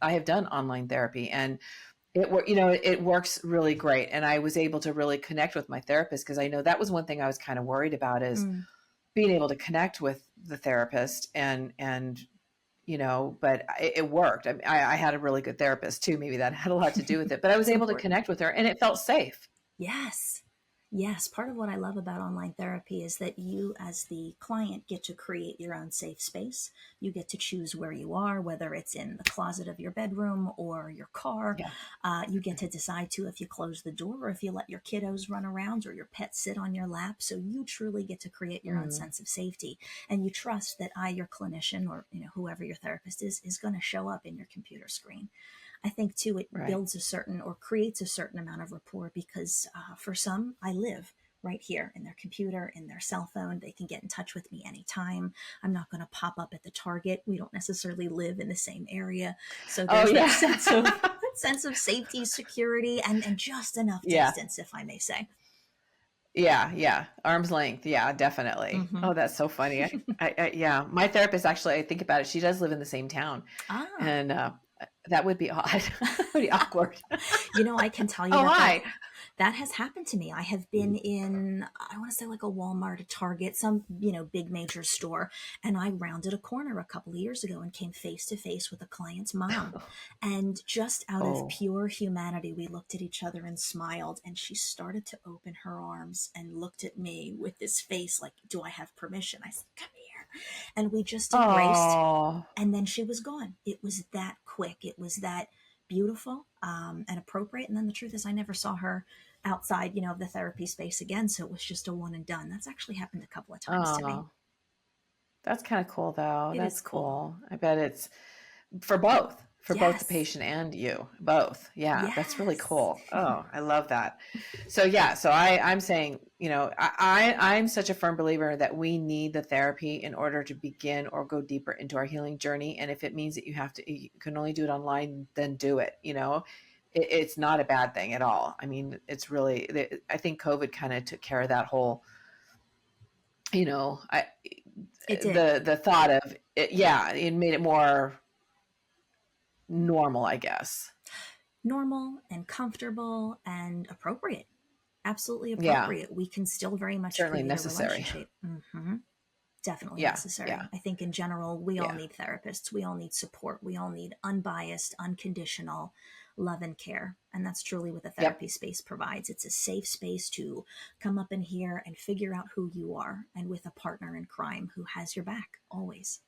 I have done online therapy, and it works really great. And I was able to really connect with my therapist, because I know that was one thing I was kind of worried about, is Mm, being able to connect with the therapist, but it worked. I mean, I had a really good therapist too. Maybe that had a lot to do with it, but I was it's able to important. connect with her, and it felt safe. Yes. Yes. Part of what I love about online therapy is that you, as the client, get to create your own safe space. You get to choose where you are, whether it's in the closet of your bedroom or your car. Yeah. You get to decide to if you close the door or if you let your kiddos run around or your pet sit on your lap. So you truly get to create your own Mm, sense of safety. And you trust that I, your clinician, or whoever your therapist is going to show up in your computer screen. I think too, it right. builds a certain or creates a certain amount of rapport because for some, I live right here in their computer, in their cell phone. They can get in touch with me anytime. I'm not going to pop up at the Target. We don't necessarily live in the same area. So Oh there's that yeah. sense of safety, security, and just enough Yeah. distance, if I may say. Yeah, yeah. Arm's length. Yeah, definitely. Mm-hmm. Oh, that's so funny. Yeah, my therapist, actually, I think about it, she does live in the same town, Ah, and that would be odd. That would be awkward. I can tell you Oh, that hi. that has happened to me. I have been in, I want to say like a Walmart, a Target, some, big major store. And I rounded a corner a couple of years ago and came face to face with a client's mom. And just out of Oh, pure humanity, we looked at each other and smiled. And she started to open her arms and looked at me with this face like, do I have permission? I said, come here. And we just embraced. oh, And then she was gone. It was that quick. It was that beautiful and appropriate. And then the truth is, I never saw her outside, of the therapy space again. So it was just a one and done. That's actually happened a couple of times to me. oh. That's kind of cool, though. It is That's cool. cool. I bet it's for both the Yes. patient and you, both. Yeah, that's really Yes. cool. Oh, I love that. So yeah, so I'm saying, I'm such a firm believer that we need the therapy in order to begin or go deeper into our healing journey. And if it means that you can only do it online, then do it. It's not a bad thing at all. I mean, it's really, I think COVID kind of took care of that whole, I It did. the thought of it, yeah, it made it more normal, I guess. Normal and comfortable and appropriate. Absolutely Yeah, appropriate. We can still very much certainly create a necessary. relationship. Hmm. Definitely Yeah, necessary. yeah, I think in general, we all yeah. need therapists. We all need support. We all need unbiased, unconditional love and care. And that's truly what the Yep. therapy space provides. It's a safe space to come up in here and figure out who you are, and with a partner in crime who has your back always.